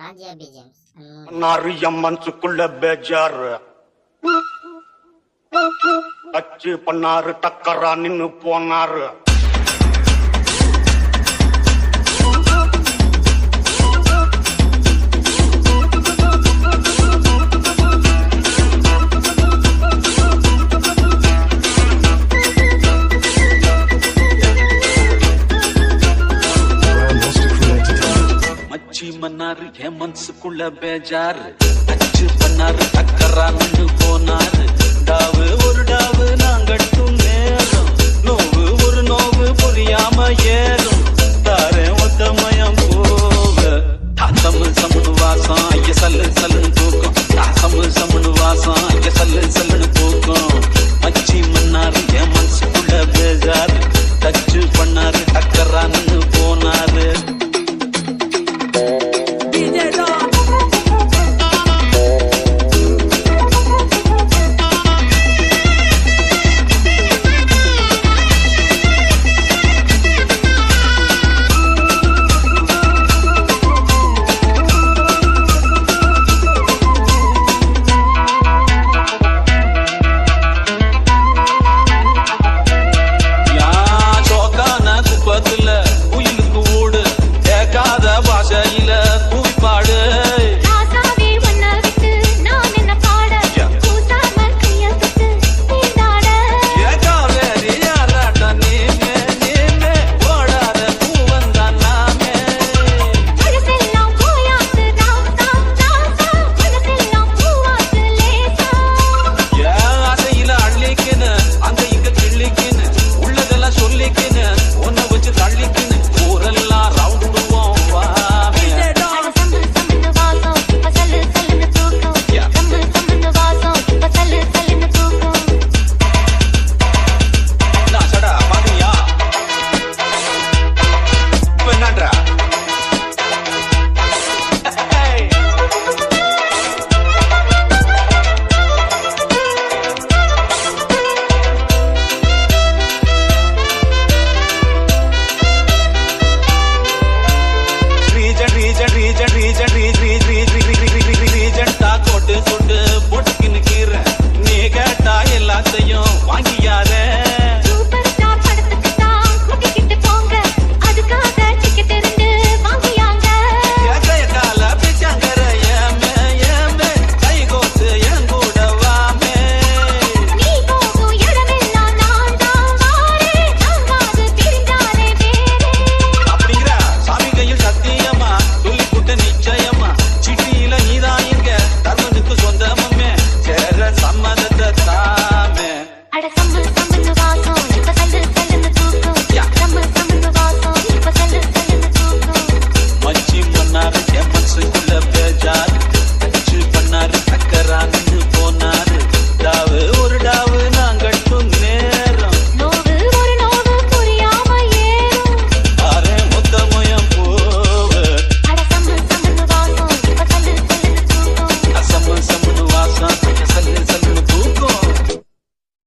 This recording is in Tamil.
ராஜ்யா பிஜிஎம்ஸ் நாரு என் மனசுக்குள்ள பேஜாரு டச்சு பண்ணாரு டக்கரா நின்னு போனாரு. மச்சி மன்னாரு என் மனசுக்குள்ள பேஜாரு டச்சு பண்ணாரு டக்கரா நின்னு போனாரு. டாவு ஒரு டாவு நான் கட்டும் நேரம் நோவு ஒரு நோவு புரியாம ஏறும் தாரே ஒத்தமயம் போக தமிழ் சமுது வாசம் ஐய சல்லு